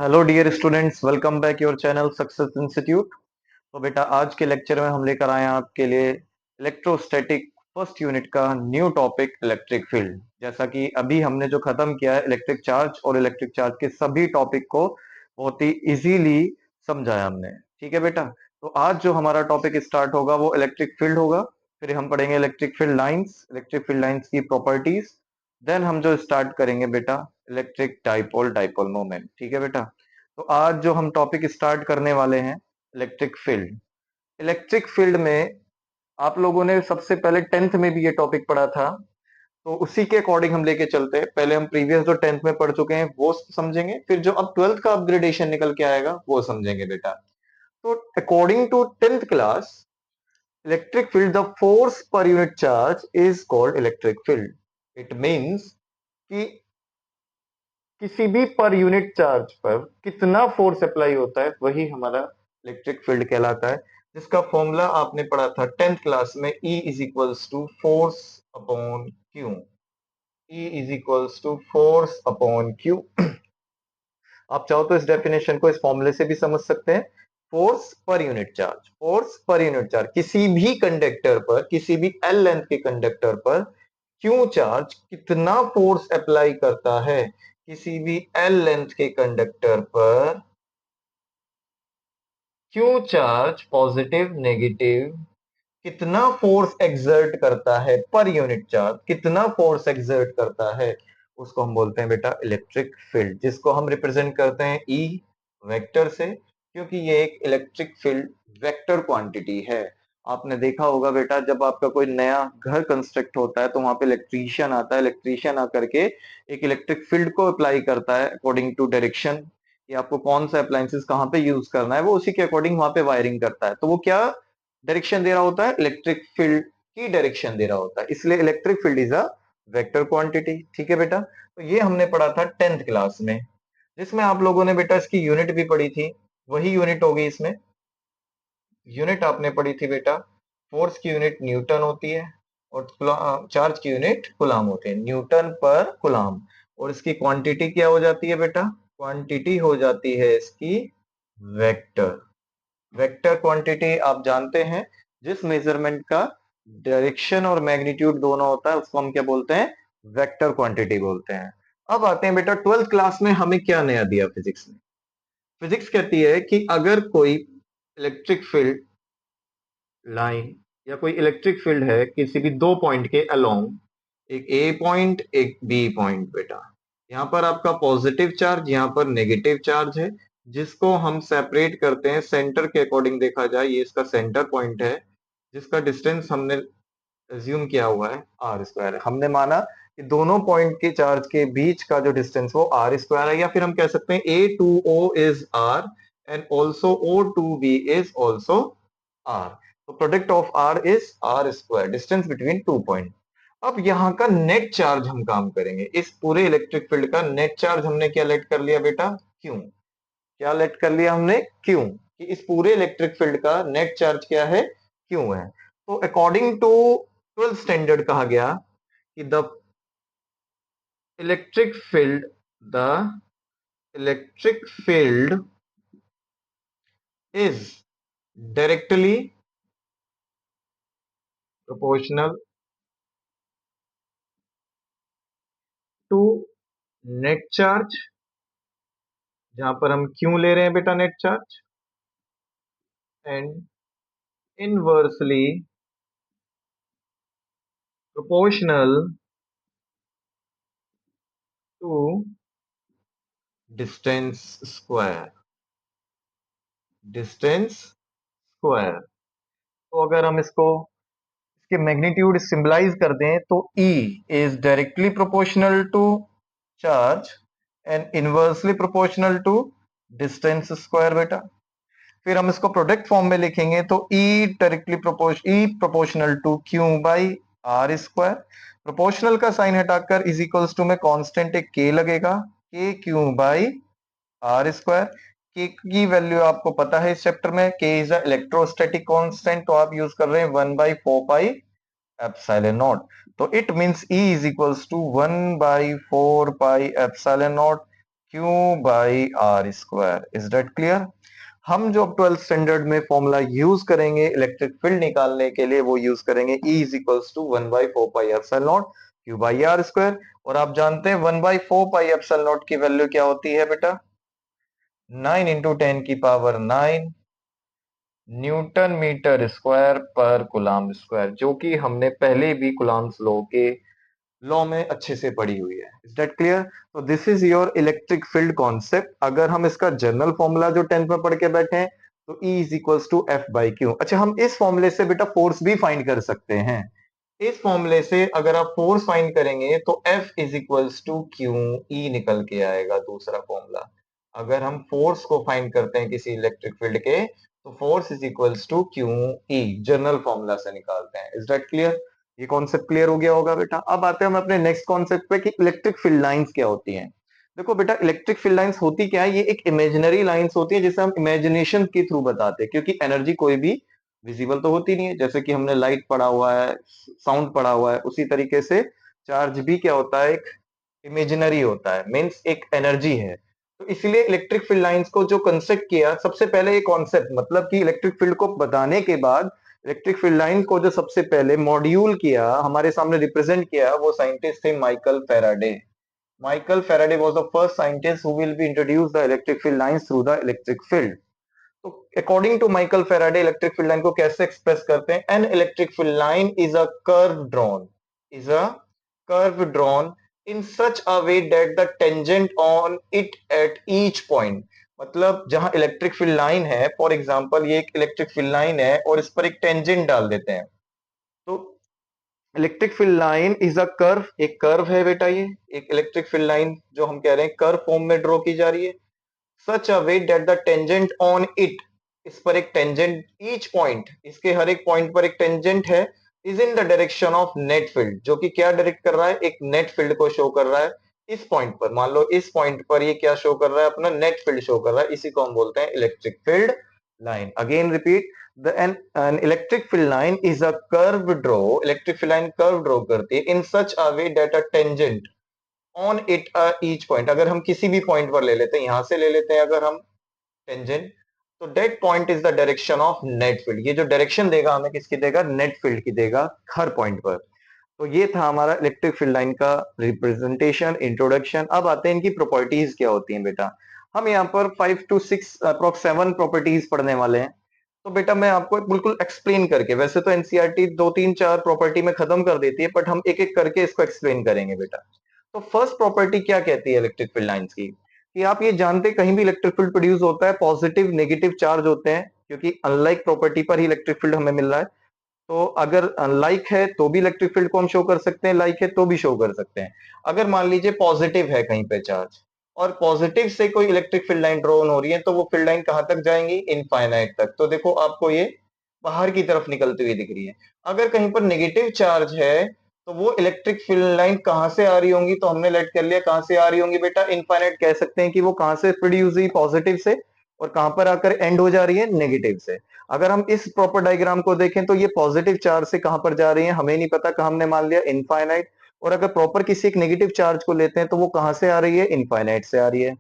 Hello dear students, welcome back your channel success institute. तो बेटा आज के लेक्चर में हम लेकर आए हैं आपके लिए इलेक्ट्रोस्टैटिक फर्स्ट यूनिट का न्यू टॉपिक इलेक्ट्रिक फील्ड। जैसा कि अभी हमने जो खत्म किया है इलेक्ट्रिक चार्ज और इलेक्ट्रिक चार्ज के सभी टॉपिक को बहुत ही इजीली समझाया हमने। ठीक है बेटा, तो आज जो हमारा टॉपिक स्टार्ट होगा वो इलेक्ट्रिक फील्ड होगा। फिर हम पढ़ेंगे इलेक्ट्रिक फील्ड लाइंस की प्रॉपर्टीज। देन हम जो स्टार्ट करेंगे बेटा इलेक्ट्रिक डाइपोल डाइपोल मोमेंट। ठीक है बेटा, तो आज जो हम टॉपिक स्टार्ट करने वाले हैं इलेक्ट्रिक फील्ड। इलेक्ट्रिक फील्ड में आप लोगों ने सबसे पहले टेंथ में भी ये टॉपिक पढ़ा था, तो उसी के अकॉर्डिंग हम लेके चलते हैं। पहले हम प्रीवियस जो टेंथ में पढ़ चुके हैं वो समझेंगे, फिर जो अब ट्वेल्थ का अपग्रेडेशन निकल के आएगा वो समझेंगे बेटा। तो according to tenth class, electric field the force per unit charge is called electric field. It means कि किसी भी पर यूनिट चार्ज पर कितना फोर्स अप्लाई होता है वही हमारा इलेक्ट्रिक फील्ड कहलाता है, जिसका फॉर्मूला आपने पढ़ा था टेंथ क्लास में। E is equals to force upon q. E is equals to force upon q. आप चाहो तो इस डेफिनेशन को इस फॉर्मूले से भी समझ सकते हैं। फोर्स पर यूनिट चार्ज किसी भी कंडक्टर पर, किसी भी एल लेंथ के कंडक्टर पर क्यू चार्ज कितना फोर्स अप्लाई करता है, किसी भी एल लेंथ के कंडक्टर पर क्यू चार्ज पॉजिटिव नेगेटिव कितना फोर्स एक्सर्ट करता है, पर यूनिट चार्ज कितना फोर्स एक्सर्ट करता है, उसको हम बोलते हैं बेटा इलेक्ट्रिक फील्ड, जिसको हम रिप्रेजेंट करते हैं ई वेक्टर से, क्योंकि ये एक इलेक्ट्रिक फील्ड वेक्टर क्वांटिटी है। आपने देखा होगा बेटा, जब आपका कोई नया घर कंस्ट्रक्ट होता है तो वहां पे इलेक्ट्रीशियन आता है, इलेक्ट्रीशियन आकर के एक इलेक्ट्रिक फील्ड को अप्लाई करता है अकॉर्डिंग टू डायरेक्शन, कि आपको कौन सा अप्लायंसेस कहाँ पे यूज करना है, वो उसी के अकॉर्डिंग वहां पे वायरिंग करता है। तो वो क्या डायरेक्शन दे रहा होता है, इलेक्ट्रिक फील्ड की डायरेक्शन दे रहा होता है, इसलिए electric field is a vector quantity. ठीक है बेटा, तो ये हमने पढ़ा था टेंथ क्लास में, जिसमें आप लोगों ने बेटा इसकी यूनिट भी पढ़ी थी। वही यूनिट होगी इसमें। यूनिट आपने पढ़ी थी बेटा, फोर्स की यूनिट न्यूटन होती है और चार्ज की यूनिट कुलाम होती है, न्यूटन पर कुलाम। और इसकी क्वांटिटी क्या हो जाती है बेटा, क्वांटिटी हो जाती है इसकी वेक्टर। वेक्टर क्वांटिटी आप जानते हैं, जिस मेजरमेंट का डायरेक्शन और मैग्नीट्यूड दोनों होता है उसको हम क्या बोलते हैं, वेक्टर क्वांटिटी बोलते हैं। अब आते हैं बेटा ट्वेल्थ क्लास में हमें क्या नया दिया फिजिक्स में। फिजिक्स कहती है कि अगर कोई इलेक्ट्रिक फील्ड लाइन या कोई इलेक्ट्रिक फील्ड है किसी भी दो पॉइंट के अलोंग, एक ए पॉइंट एक बी पॉइंट बेटा, यहाँ पर आपका पॉजिटिव चार्ज यहाँ पर नेगेटिव चार्ज है, जिसको हम सेपरेट करते हैं सेंटर के अकॉर्डिंग। देखा जाए ये इसका सेंटर पॉइंट है, जिसका डिस्टेंस हमने एज्यूम किया हुआ है आर स्क्वायर है। हमने माना कि दोनों पॉइंट के चार्ज के बीच का जो डिस्टेंस वो आर स्क्वायर है, या फिर हम कह सकते हैं A to O is R and also O to B is also R. तो product of R is R square, distance between two point. अब यहाँ का नेट चार्ज हम काम करेंगे, इस पूरे इलेक्ट्रिक फील्ड का नेट चार्ज हमने क्या लेट कर लिया बेटा, क्यों। क्या लेट कर लिया हमने, क्यों, कि इस पूरे इलेक्ट्रिक फील्ड का नेट चार्ज क्या है, क्यों है। तो अकॉर्डिंग टू ट्वेल्थ स्टैंडर्ड कहा गया कि the electric field the electric field is directly proportional to net charge, जहां पर हम क्यों ले रहे हैं बेटा net charge, and inversely proportional to distance square. Distance square, तो अगर हम इसको इसके मैग्नीट्यूड सिंबलाइज कर दें तो E is directly proportional to charge and inversely proportional to distance square बेटा। फिर हम इसको प्रोडक्ट फॉर्म में लिखेंगे तो E proportional to q by r square. Proportional का साइन हटाकर इज इक्वल्स टू में कांस्टेंट एक के लगेगा, के क्यू बाई आर स्क्वायर। के की वैल्यू आपको पता है इस चैप्टर में, के इज अ इलेक्ट्रोस्टैटिक कांस्टेंट, तो आप यूज कर रहे हैं 1/4 पाई एप्सिलॉन नॉट। तो it means E is equals to 1/4 pi epsilon nought Q by r square. Is that clear? हम जो 12th स्टैंडर्ड में फॉर्मूला यूज करेंगे इलेक्ट्रिक फील्ड निकालने के लिए वो यूज करेंगे E is equals to 1/4 pi epsilon nought Q by r square. और आप जानते हैं 1/4 पाई एप्सिलॉन नॉट की वैल्यू क्या होती है बेटा? 9 × 10⁹ न्यूटन मीटर स्क्वायर पर कूलम्ब स्क्वायर, जो कि हमने पहले भी कूलम्ब्स लॉ के लॉ में अच्छे से पढ़ी हुई है। Is that clear? तो this is your electric field concept. अगर हम इसका जनरल फॉर्मूला जो 10th में पढ़ के बैठे हैं तो E is equals to F by q. अच्छा, हम इस फॉर्मूले से बेटा फोर्स भी फाइंड कर सकते हैं। इस फॉर्मूले से अगर आप फोर्स फाइंड करेंगे तो F is equals to q E निकल के आएगा, दूसरा फॉर्मूला। अगर हम फोर्स को फाइंड करते हैं किसी इलेक्ट्रिक फील्ड के तो force is equals to q E general formula से निकालते हैं। Is that clear? ये कॉन्सेप्ट क्लियर हो गया होगा बेटा। अब आते हैं हम अपने नेक्स्ट कॉन्सेप्ट पे कि इलेक्ट्रिक फील्ड लाइंस क्या होती हैं। देखो बेटा, इलेक्ट्रिक फील्ड लाइंस होती क्या है? ये एक इमेजिनरी लाइंस होती है जिसे हम इमेजिनेशन के थ्रू बताते हैं, क्योंकि एनर्जी कोई भी विजिबल तो होती नहीं है। जैसे कि हमने लाइट पढ़ा हुआ है, साउंड पढ़ा हुआ है, उसी तरीके से चार्ज भी क्या होता है? एक इमेजिनरी होता है, मीन्स एक एनर्जी है। तो इसलिए इलेक्ट्रिक फील्ड लाइंस को जो कंस्ट्रक्ट किया, सबसे पहले ये कॉन्सेप्ट मतलब कि इलेक्ट्रिक फील्ड को बताने के बाद इलेक्ट्रिक फील्ड लाइन को जो सबसे पहले मॉड्यूल किया, हमारे सामने रिप्रेजेंट किया, वो साइंटिस्ट थे Michael Faraday. Michael Faraday was the first scientist who will be introduce the electric field lines through the electric field. तो according to Michael Faraday electric field line को कैसे एक्सप्रेस करते हैं? An electric field line is a curve drawn in such a way that the tangent on it at each point. मतलब जहां electric field line है, for example ये एक electric field line है और इस पर एक टेंजेंट डाल देते हैं, तो electric field line is a curve, एक कर्व है बेटा। ये एक इलेक्ट्रिक फील्ड लाइन जो हम कह रहे हैं कर्व फॉर्म में ड्रॉ की जा रही है, such a way that the tangent on it, इस पर एक टेंजेंट, ईच पॉइंट, इसके हर एक पॉइंट पर एक टेंजेंट है, is in the direction of net field, जो कि क्या डायरेक्ट कर रहा है? एक नेट फील्ड को शो कर रहा है। इस पॉइंट पर मान लो, इस पॉइंट पर ये क्या शो कर रहा है? अपना नेट फील्ड शो कर रहा है। इसी को हम बोलते हैं electric field line. Again repeat, the an electric field line is a curve draw, electric field line curve draw करती है in such a way that a tangent on it each point. अगर हम किसी भी पॉइंट पर ले लेते हैं, यहां से ले लेते हैं अगर हम टेंजेंट, तो date point is the direction of net field. ये जो डायरेक्शन देगा हमें किसकी देगा? नेट फील्ड की देगा हर पॉइंट पर। तो ये था हमारा इलेक्ट्रिक फील्ड लाइन का रिप्रेजेंटेशन, इंट्रोडक्शन। अब आते हैं इनकी प्रॉपर्टीज क्या होती हैं बेटा। हम यहाँ पर 5 to 6 अप्रोक्स 7 प्रॉपर्टीज पढ़ने वाले हैं। तो बेटा मैं आपको बिल्कुल एक्सप्लेन करके, वैसे तो एनसीईआरटी 2 3 4 प्रॉपर्टी में खत्म कर देती है, बट हम एक एक करके इसको एक्सप्लेन करेंगे बेटा। तो फर्स्ट प्रॉपर्टी क्या कहती है इलेक्ट्रिक फील्ड लाइंस की? कि आप ये जानते हैं कहीं भी इलेक्ट्रिक फील्ड प्रोड्यूस होता है, पॉजिटिव नेगेटिव चार्ज होते हैं, क्योंकि अनलाइक प्रॉपर्टी पर ही इलेक्ट्रिक फील्ड हमें मिल रहा है। तो अगर अनलाइक है तो भी इलेक्ट्रिक फील्ड को हम शो कर सकते हैं, लाइक है तो भी शो कर सकते हैं। अगर मान लीजिए पॉजिटिव है कहीं पे चार्ज, और पॉजिटिव से कोई इलेक्ट्रिक फील्ड लाइन ड्रॉ हो रही है, तो वो फील्ड लाइन कहां तक जाएंगी? इनफाइनाइट तक। तो देखो आपको ये बाहर की तरफ निकलती हुई दिख रही है। अगर कहीं पर नेगेटिव चार्ज है तो वो इलेक्ट्रिक फील्ड लाइन कहां से आ रही होंगी? तो हमने लेट कर लिया कहां से आ रही होंगी बेटा? इनफाइनाइट कह सकते हैं कि वो कहां से प्रोड्यूस हुई? पॉजिटिव से। और कहां पर आकर एंड हो जा रही है? नेगेटिव से। अगर हम इस प्रॉपर डायग्राम को देखें तो ये पॉजिटिव चार्ज से कहां पर जा रही है हमें नहीं पता, कहां हमने मान लिया इनफाइनाइट। और अगर प्रॉपर किसी एक नेगेटिव चार्ज को लेते हैं तो वो कहां से आ रही है? इनफाइनाइट से आ रही है।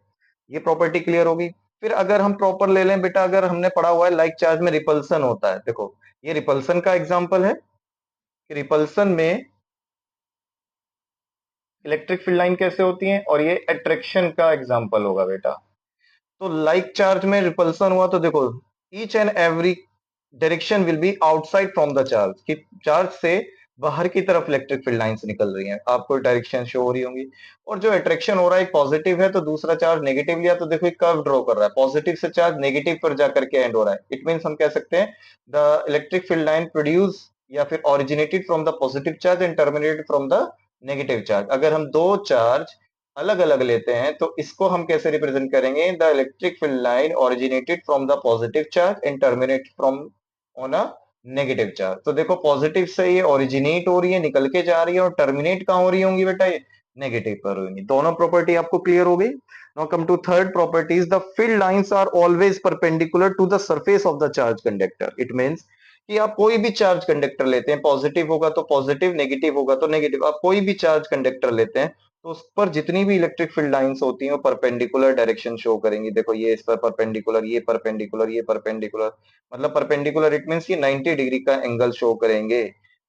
ये प्रॉपर्टी क्लियर होगी। फिर अगर हम प्रॉपर ले लें बेटा, अगर हमने पढ़ा हुआ है लाइक चार्ज में रिपल्सन होता है, देखो ये रिपल्सन का एग्जाम्पल है कि रिपल्सन में इलेक्ट्रिक फील्ड लाइन कैसे होती है, और ये अट्रैक्शन का एग्जाम्पल होगा बेटा। तो लाइक चार्ज में रिपल्सन हुआ तो देखो each and every direction will be outside from the charge, कि चार्ज से बाहर की तरफ इलेक्ट्रिक फील्ड लाइंस निकल रही हैं, आपको डायरेक्शन शो हो रही होंगी। और जो अट्रैक्शन हो रहा है एक पॉजिटिव है, तो दूसरा चार्ज नेगेटिव लिया, तो देखो एक कर्व ड्रॉ कर रहा है, पॉजिटिव से चार्ज नेगेटिव पर जाकर के एंड हो रहा है। इट मींस हम कह सकते हैं the electric field line produce या फिर originated from the positive charge and terminated from the negative charge. अगर हम दो चार्ज अलग अलग लेते हैं तो इसको हम कैसे रिप्रेजेंट करेंगे? The electric field line originated from the positive charge and terminate from on a negative charge. तो देखो पॉजिटिव से ये ओरिजिनेट हो रही है, निकल के जा रही है, और टर्मिनेट कहां हो रही होंगी बेटा? ये नेगेटिव पर होंगी। दोनों प्रॉपर्टी आपको क्लियर हो गई। Now come to third properties, the field lines are always perpendicular to the surface of the charge conductor. It means कि आप कोई भी चार्ज कंडक्टर लेते हैं, पॉजिटिव होगा तो पॉजिटिव, नेगेटिव होगा तो नेगेटिव, आप कोई भी चार्ज कंडक्टर लेते हैं तो उस पर जितनी भी इलेक्ट्रिक फील्ड लाइंस होती हैं वो परपेंडिकुलर डायरेक्शन शो करेंगी। देखो ये इस पर परपेंडिकुलर, ये परपेंडिकुलर, ये परपेंडिकुलर, मतलब परपेंडिकुलर इट मींस ये 90 डिग्री का एंगल शो करेंगे।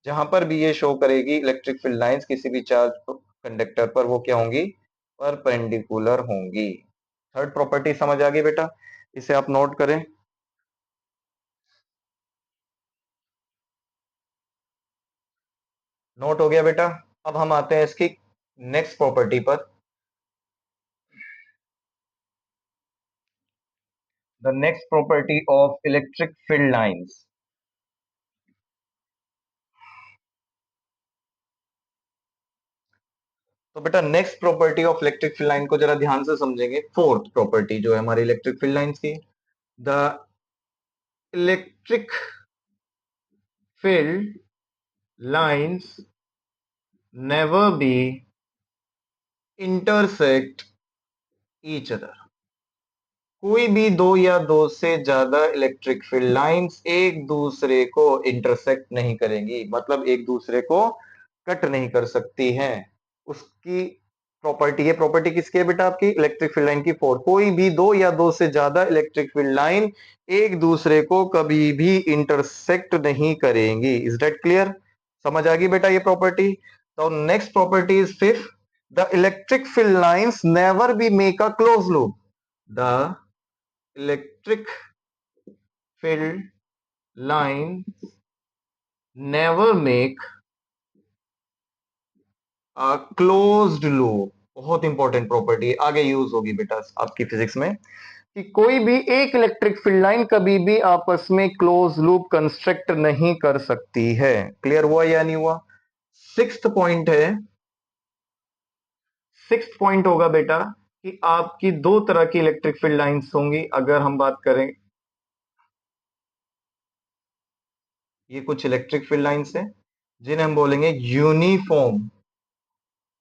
जहां पर भी ये शो करेगी इलेक्ट्रिक फील्ड लाइंस किसी भी चार्ज कंडक्टर पर, वो क्या होंगी, परपेंडिकुलर होंगी। थर्ड प्रॉपर्टी समझ आ गई बेटा, इसे आप नोट करें। नोट हो गया बेटा। अब हम आते हैं इसकी नेक्स्ट प्रॉपर्टी पर। The next property of electric field lines. तो बेटा next property of electric field line को जरा ध्यान से समझेंगे। फोर्थ प्रॉपर्टी जो है हमारी इलेक्ट्रिक फील्ड लाइंस की, the electric field lines never be intersect each other. कोई भी दो या दो से ज्यादा इलेक्ट्रिक फील्ड लाइंस एक दूसरे को इंटरसेक्ट नहीं करेंगी, मतलब एक दूसरे को कट नहीं कर सकती हैं। उसकी प्रॉपर्टी, ये प्रॉपर्टी किसकी है बेटा, आपकी इलेक्ट्रिक फील्ड लाइन की फोर। कोई भी दो या दो से ज्यादा इलेक्ट्रिक फील्ड लाइन एक दूसरे को कभी भी इंटरसेक्ट नहीं करेंगी। Is that clear? समझ आ गई बेटा ये प्रॉपर्टी? तो next property is fifth, the electric field lines never be make a close loop. The electric field line never make a closed loop। बहुत इंपॉर्टेंट प्रॉपर्टी, आगे यूज होगी बेटा आपकी फिजिक्स में, कि कोई भी एक इलेक्ट्रिक फील्ड लाइन कभी भी आपस में क्लोज लूप कंस्ट्रक्ट नहीं कर सकती है। क्लियर हुआ या नहीं हुआ? सिक्स्थ पॉइंट है, सिक्स्थ पॉइंट होगा बेटा कि आपकी दो तरह की इलेक्ट्रिक फील्ड लाइंस होंगी। अगर हम बात करें, ये कुछ इलेक्ट्रिक फील्ड लाइंस हैं जिन्हें हम बोलेंगे uniform,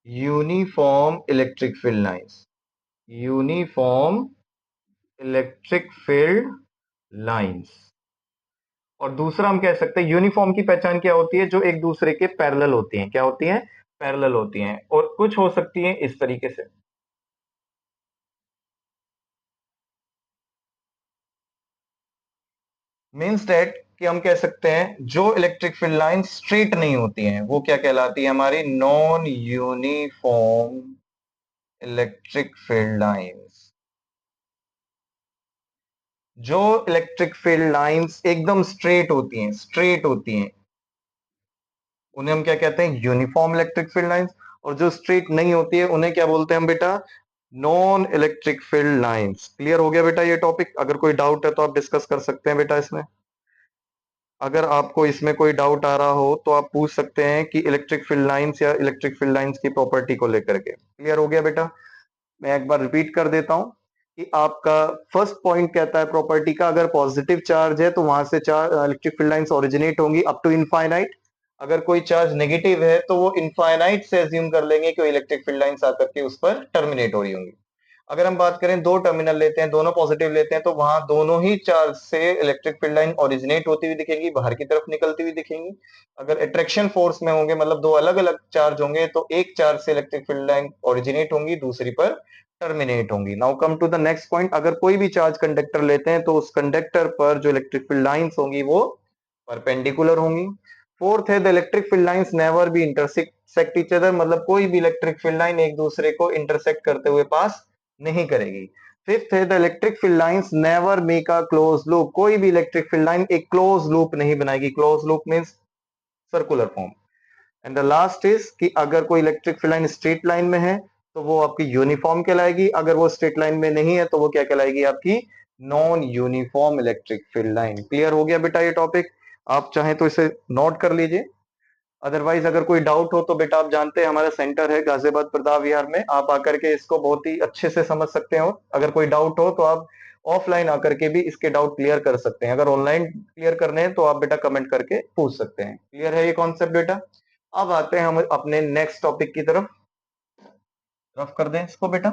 uniform electric field lines, uniform electric field lines. और दूसरा हम कह सकते हैं यूनिफॉर्म की पहचान क्या होती है, जो एक दूसरे के पैरेलल होती हैं। क्या होती हैं? पैरेलल होती हैं। और कुछ हो सकती हैं इस तरीके से, मीन्स दैट कि हम कह सकते हैं जो इलेक्ट्रिक फील्ड लाइन स्ट्रेट नहीं होती हैं वो क्या कहलाती है, हमारी non uniform electric field lines. जो इलेक्ट्रिक फील्ड लाइंस एकदम स्ट्रेट होती हैं, स्ट्रेट होती हैं, उन्हें हम क्या कहते हैं, यूनिफॉर्म इलेक्ट्रिक फील्ड लाइंस। और जो स्ट्रेट नहीं होती है उन्हें क्या बोलते हैं हम बेटा, non electric field lines. Clear हो गया बेटा ये टॉपिक? अगर कोई डाउट है तो आप डिस्कस कर सकते हैं बेटा इसमें। अगर आपको इसमें कोई डाउट आ रहा हो तो आप पूछ सकते हैं कि इलेक्ट्रिक फील्ड लाइंस या इलेक्ट्रिक फील्ड लाइंस की प्रॉपर्टी को लेकर के। क्लियर हो गया बेटा? मैं एक बार रिपीट कर देता हूं कि आपका फर्स्ट पॉइंट कहता है प्रॉपर्टी का, अगर पॉजिटिव चार्ज है तो वहां से charge electric field lines originate होंगी अप टू इनफाइनाइट। अगर कोई चार्ज नेगेटिव है तो वो इनफाइनाइट से अज्यूम कर लेंगे कि इलेक्ट्रिक फील्ड लाइंस आकर के उस पर टर्मिनेट हो रही होंगी। अगर हम बात करें दो टर्मिनल लेते हैं, दोनों पॉजिटिव लेते हैं, तो वहां दोनों ही चार्ज से इलेक्ट्रिक फील्ड लाइन ओरिजिनेट होती हुई दिखेगी, बाहर की तरफ निकलती हुई दिखेंगी। अगर अट्रैक्शन फोर्स में होंगे, मतलब दो अलग अलग चार्ज होंगे, तो एक चार्ज से इलेक्ट्रिक फील्ड लाइन ओरिजिनेट होंगी, दूसरी पर टर्मिनेट होंगी। Now come to the next point, अगर कोई भी चार्ज कंडक्टर लेते हैं तो उस कंडक्टर पर जो इलेक्ट्रिक फील्ड लाइंस होंगी वो परपेंडिकुलर होंगी। फोर्थ है the electric field lines never be intersect each other, मतलब कोई भी इलेक्ट्रिक फील्ड लाइन एक दूसरे को इंटरसेक्ट करते हुए पास नहीं करेगी। फिफ्थ है the electric field lines never make a close loop, कोई भी इलेक्ट्रिक फील्ड लाइन एक क्लोज लूप नहीं बनाएगी। Close loop means circular form. And the last is कि अगर कोई electric field line straight line में है तो वो आपकी यूनिफॉर्म कहलाएगी, अगर वो स्ट्रेट लाइन में नहीं है तो वो क्या कहलाएगी, आपकी non uniform electric field line. Clear हो गया बेटा ये टॉपिक? आप चाहें तो इसे नोट कर लीजिए, अदरवाइज अगर कोई डाउट हो तो बेटा आप जानते हैं हमारा सेंटर है गाजियाबाद प्रताप विहार में, आप आकर के इसको बहुत ही अच्छे से समझ सकते हो। अगर कोई डाउट हो तो आप ऑफलाइन आकर के भी इसके डाउट क्लियर कर सकते हैं, अगर ऑनलाइन क्लियर करने हैं तो आप बेटा कमेंट करके पूछ सकते हैं। क्लियर है ये कॉन्सेप्ट बेटा? अब आते हैं हम अपने नेक्स्ट टॉपिक की तरफ। रफ कर दें इसको बेटा।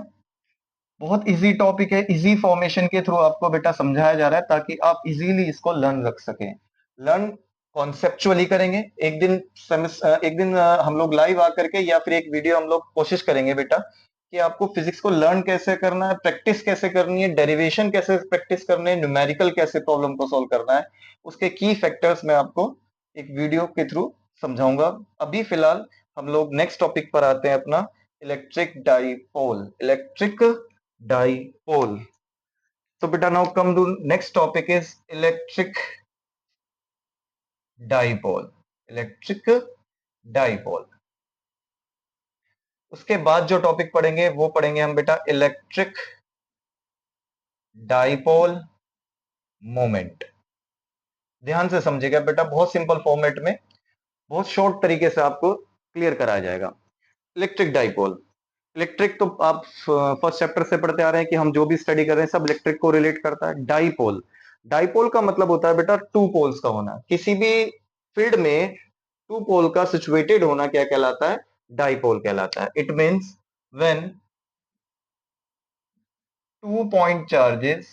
बहुत इजी टॉपिक है, इजी फॉर्मेशन के थ्रू आपको बेटा समझाया जा रहा है ताकि आप इजीली इसको लर्न रख सकें। लर्न कॉन्सेप्चुअली करेंगे। एक दिन हम लोग लाइव आकर के या फिर एक वीडियो हम लोग कोशिश करेंगे बेटा कि आपको फिजिक्स को लर्न कैसे करना है, प्रैक्टिस कैसे करनी है, डेरिवेशन कैसे प्रैक्टिस करने है, न्यूमेरिकल कैसे प्रॉब्लम को सॉल्व करना है, उसके की फैक्टर्स मैं आपको एक वीडियो के थ्रू समझाऊंगा। अभी फिलहाल हम लोग नेक्स्ट टॉपिक पर आते हैं अपना, इलेक्ट्रिक डाइपोल। Electric dipole. तो बेटा now come to next topic is electric dipole. Electric dipole. उसके बाद जो टॉपिक पढ़ेंगे वो पढ़ेंगे हम बेटा इलेक्ट्रिक डाइपोल मोमेंट। ध्यान से समझिएगा बेटा, बहुत सिंपल फॉर्मेट में बहुत शॉर्ट तरीके से आपको क्लियर कराया जाएगा। Electric dipole. इलेक्ट्रिक तो आप फर्स्ट चैप्टर से पढ़ते आ रहे हैं कि हम जो भी स्टडी कर रहे हैं सब इलेक्ट्रिक को रिलेट करता है। डाइपोल, डाइपोल का मतलब होता है बेटा टू पोल्स का होना। किसी भी फील्ड में टू पोल का सिचुएटेड होना क्या कहलाता है? डाइपोल कहलाता है। It means when 2 point charges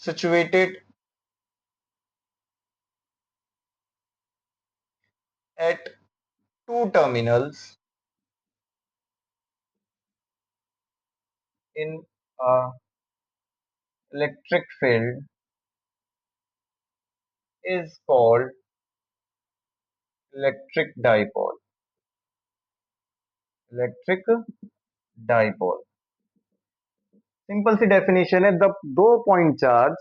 situated at two terminals in a electric field is called electric dipole. Electric dipole, simple सी डेफिनेशन है, जब दो पॉइंट चार्ज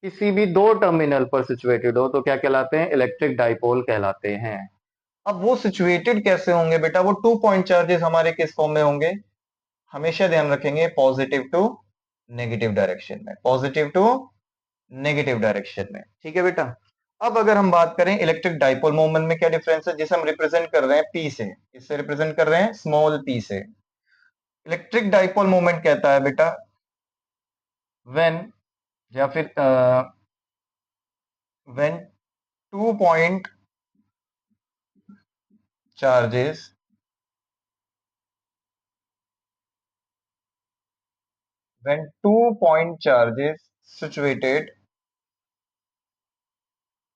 किसी भी दो टर्मिनल पर सिचुएटेड हो तो क्या कहलाते हैं? इलेक्ट्रिक डाइपोल कहलाते हैं। अब वो सिचुएटेड कैसे होंगे बेटा? वो 2 point चार्जेस हमारे किस फॉर्म में होंगे? हमेशा ध्यान रखेंगे पॉजिटिव टू नेगेटिव डायरेक्शन में, पॉजिटिव टू नेगेटिव डायरेक्शन में। ठीक है बेटा। अब अगर हम बात करें इलेक्ट्रिक डाइपोल मोमेंट में क्या डिफरेंस है, जिसे हम रिप्रेजेंट कर रहे हैं पी से, इससे रिप्रेजेंट कर रहे हैं स्मॉल पी से। इलेक्ट्रिक डाइपोल मोमेंट कहता है बेटा व्हेन, या फिर when 2 point charges when 2 point charges situated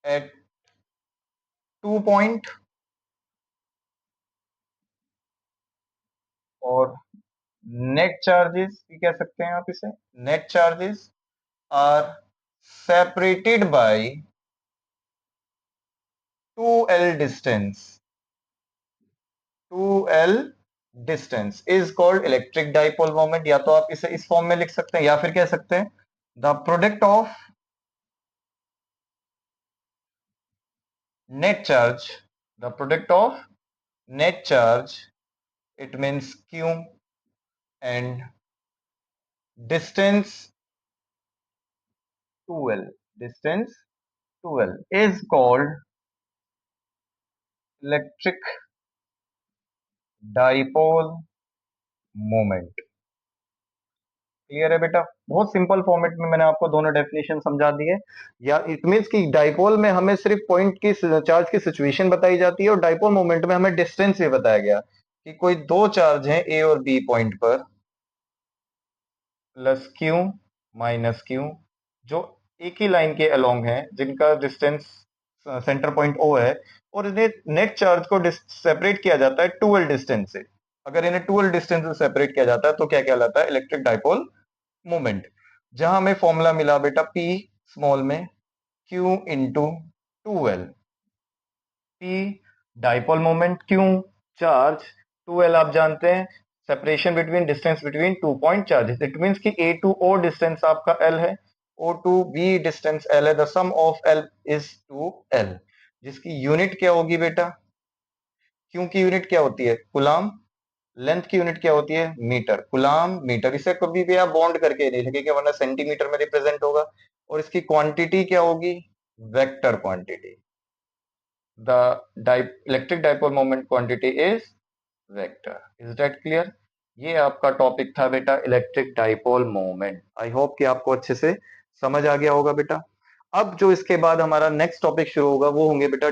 at 2 point, और नेट चार्जेस भी कह सकते हैं आप इसे, net charges are separated by 2L distance, 2L distance is called electric dipole moment। या तो आप इसे इस फॉर्म में लिख सकते हैं या फिर कह सकते हैं the product of net charge, the product of net charge, it means q, and distance 2L, distance 2L is called electric dipole moment। Clear है बेटा? बहुत सिंपल फॉर्मेट में मैंने आपको दोनों डेफिनेशन समझा दी है। या इट मींस कि डाइपोल में हमें सिर्फ पॉइंट की चार्ज की सिचुएशन बताई जाती है, और डाइपोल मोमेंट में हमें डिस्टेंस भी बताया गया कि कोई दो चार्ज हैं ए और बी पॉइंट पर, प्लस क्यू माइनस क्यू, जो एक ही लाइन के अलोंग है, जिनका डिस्टेंस सेंटर पॉइंट ओ है, और इन्हें नेट चार्ज को सेपरेट किया जाता है 2L डिस्टेंस से। अगर इन्हें 2L डिस्टेंस से सेपरेट किया जाता है तो क्या कहलाता है? Electric dipole moment. जहां हमें फॉर्मूला मिला बेटा पी स्मॉल में q into 2L। P dipole moment, q charge, 2L आप जानते हैं separation between distance between 2 point charges. It means कि A टू O डिस्टेंस आपका L है, O to B distance L है, the sum of L is 2L, जिसकी unit क्या होगी बेटा? क्यू की यूनिट क्या होती है? कुलाम। लेंथ की यूनिट क्या होती है? मीटर। Coulomb metre. इसे कभी भी आप बॉन्ड करके नहीं लिखेंगे वरना सेंटीमीटर में रिप्रेजेंट होगा। और इसकी क्वांटिटी क्या होगी? Vector quantity. The electric dipole moment quantity is vector. Is that clear? ये आपका टॉपिक था बेटा electric dipole moment. I hope कि आपको अच्छे से समझ आ गया होगा बेटा। अब जो इसके बाद हमारा नेक्स्ट टॉपिक शुरू होगा वो होंगे बेटा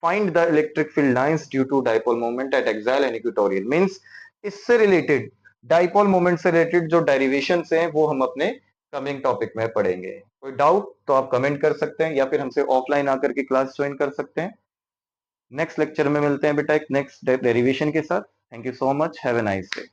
find the electric field lines due to dipole moment at axial and equatorial. Means इससे रिलेटेड डाइपोल मोमेंट से रिलेटेड जो डेरिवेशन हैं वो हम अपने कमिंग टॉपिक में पढ़ेंगे। कोई डाउट तो आप कमेंट कर सकते हैं या फिर हमसे ऑफलाइन आकर के क्लास ज्वाइन कर सकते हैं। नेक्स्ट लेक्चर में मिलते हैं बेटा एक नेक्स्ट डेरिवेशन के साथ। Thank you so much, have a nice day.